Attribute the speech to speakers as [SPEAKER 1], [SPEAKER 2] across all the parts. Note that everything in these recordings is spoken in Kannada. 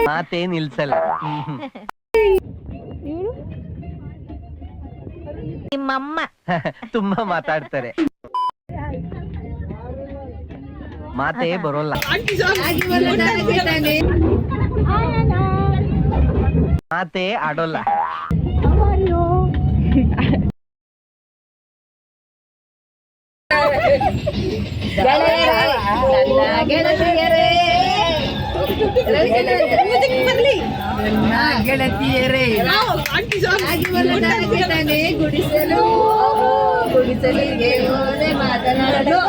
[SPEAKER 1] ಮಾತೇ ನಿಲ್ಸಲ್ಲ.
[SPEAKER 2] ನಿಮ್ಮಮ್ಮ
[SPEAKER 1] ತುಂಬಾ ಮಾತಾಡ್ತಾರೆ, ಮಾತೇ ಬರೋಲ್ಲ. ಮಾತೇ ಆಡೋಲ್ಲ.
[SPEAKER 3] ಗೆಳತಿಯರೇ ಗುಡಿಸಲು ಗುಡಿಸಲಿಗೆ ಹೋದೆ ಮಾತನಾಡಲು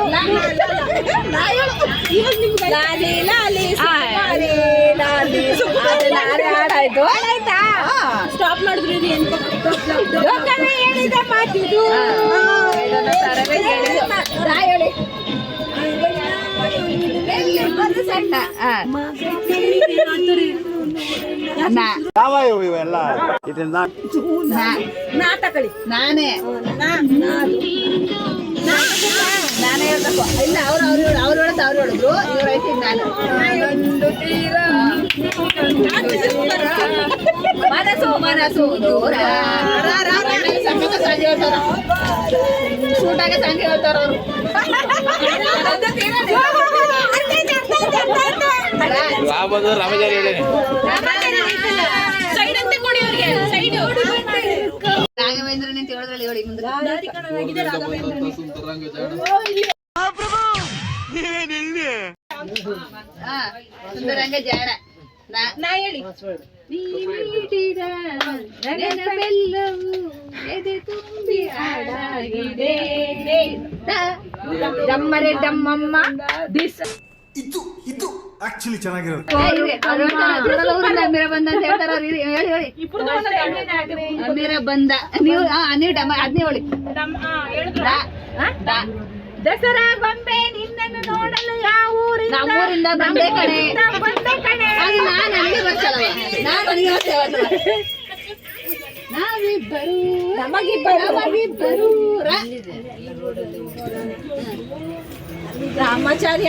[SPEAKER 3] ಹಾಡಾಯ್ತು. ಸ್ಟಾಪ್ ಮಾಡಿದ್ರಿ ಹೇಳಿದ ಮಾತಿದು ಸಣ್ಣ
[SPEAKER 4] ಇವೆಲ್ಲ ಇದರಿಂದ
[SPEAKER 3] ನಾಟಕಳಿ ನಾನೇ ಹೇಳ್ಬೇಕು. ಇಲ್ಲ ಅವ್ರು ಹೇಳಿದ್ರು ಇವ್ರು ಹೇಳ್ತೀನಿ ನಾನು. ಮನಸ್ಸು ದೂರ ಸಂಜೆ ಹೇಳ್ತಾರ, ಶೂಟಾಗೆ ಸಂಜೆ ಹೇಳ್ತಾರ ಅವರು. ರಾಘವೇಂದ್ರನೇ ತಿಳಿದ್ರಲ್ಲಿ ಹೇಳಿ ಮುಂದೆ ಸುಂದರಂಗ ಜಾಡ ನಾ ಹೇಳಿ ಎದೆ ತುಂಬಿ ಆಡಾಗಿದೆ ಡಮ್ಮರೆ ಡಮ್ಮಮ್ಮ
[SPEAKER 4] ಇದು ಆಕ್ಚುಲಿ ಚೆನ್ನಾಗಿರುತ್ತೆ.
[SPEAKER 3] ಅಮೀರ ಬಂದ ಅಂತ ಹೇಳ್ತಾರ. ಹೇಳಿ ಅಮೀರ ಬಂದ. ನೀವು ಅದ್ನೇ ಹೇಳಿ. ದಸರಾ ಗೊಂಬೆ ನಿನ್ನನ್ನು ನೋಡಲು ಯಾವ ಊರಿಂದ? ನಮ್ಮೂರಿಂದ ಬಂದೆ ಕಣೆ. ಅದು ನಾನು ನನಗೆ ಗೊತ್ತಲ್ಲ, ನಾನು ನನಗೆ ಗೊತ್ತೇ. ನಾವಿಬ್ಬರು ನಮಗಿಬ್ಬರು ರಾಮಾಚಾರಿ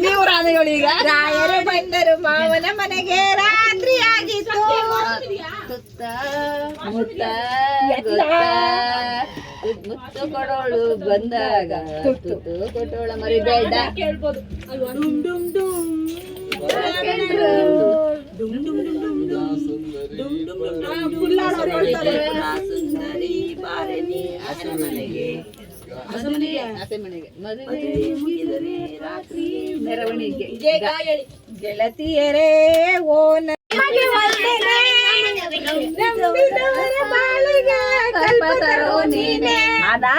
[SPEAKER 3] ನೀವು ರಾಣಿಗಳೀಗ ರಾಯರು ಬಂದರು ಮಾವನ ಮನೆಗೆ ರಾತ್ರಿ ಆಗಿತ್ತು. ಮುತ್ತು ಕೊಡೋಳು ಬಂದಾಗ ತುತ್ತು ಕೊಟ್ಟೋಳ ಮರಿಬೇಡ ಕೇಳ್ಬೋದು. ಸುಂದರಿ ಬಾರನಿ ಹಸೆಮನೆಗೆ ಮದುವೆ ಮುಗಿದರೆ ರಾತ್ರಿ ಮೆರವಣಿಗೆ. ಗೆಳತಿಯರೇ ಓ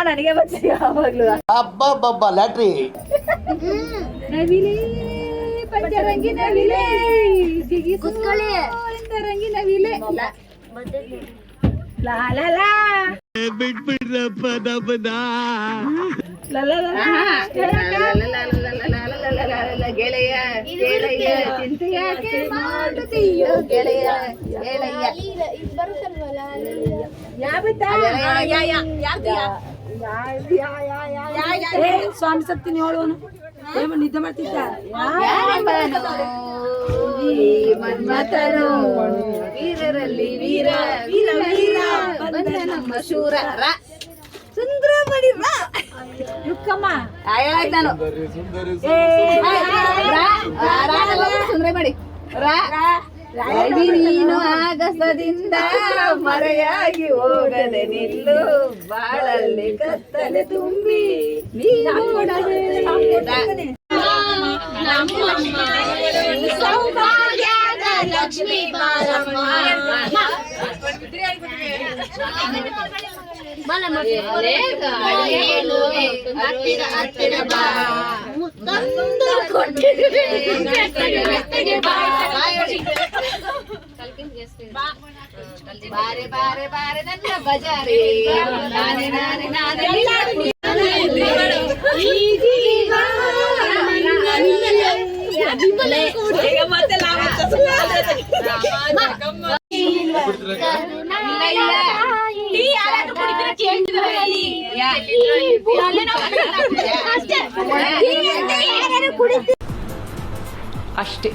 [SPEAKER 3] ನನಗೆ ಬರ್ತೀವಿ ಯಾವಾಗ್ಲೂ.
[SPEAKER 4] ಹಬ್ಬ ಲ್ಯಾಟ್ರಿ
[SPEAKER 3] ನವಿಲೆ ಪಂಚರಂಗಿ ನವಿಲೆ ಕುತ್ಕೊಳ್ಳಿ ರಂಗಿ ನವಿಲೆ
[SPEAKER 1] ಬಿಟ್ಬಿಡ್ರಪ್ಪ ನಮ್ಮದ.
[SPEAKER 3] ಗೆಳೆಯ ಗೆಳೆಯ ಚಿಂತೆಯಾಕೆ ಮಾಡುತ್ತೀಯೋ ಗೆಳೆಯ ಗೆಳೆಯ
[SPEAKER 2] ಸ್ವಾಮಿ ಸತ್ತೀನಿ ಹೇಳುವನು ನಿದ್ದೆ ಮಾಡ್ತಿದ್ದ.
[SPEAKER 3] ಮನ್ಮಥನು ವೀರರಲ್ಲಿ ವೀರ ವೀರ ವೀರ ಬಂದ ನಮ್ಮ ಶೂರ ಸುಂದರ ಮಾಡಿ ಯುಕ್ಕಮ್ಮ ಹೇಳಾಯ್ತು ನಾನು. ಸುಂದರ ಮಾಡಿ ನೀನು ಆಗಸದಿಂದ ಮರೆಯಾಗಿ ಹೋಗದೆ ನಿಲ್ಲು ಬಾಳಲ್ಲಿ ಕತ್ತಲೆ ತುಂಬಿ ಸೌಭಾಗ್ಯದ ಲಕ್ಷ್ಮೀ ಬಾರಮ್ಮ ಹತ್ತಿರ ಬಾ ಬಾರೆ ಬಾರೆ ಬಾರೆ ನನ್ನ ಬಜಾರೆ ನಾನೇ ನಾನೇ ನಾನೇ ಅಷ್ಟೇ.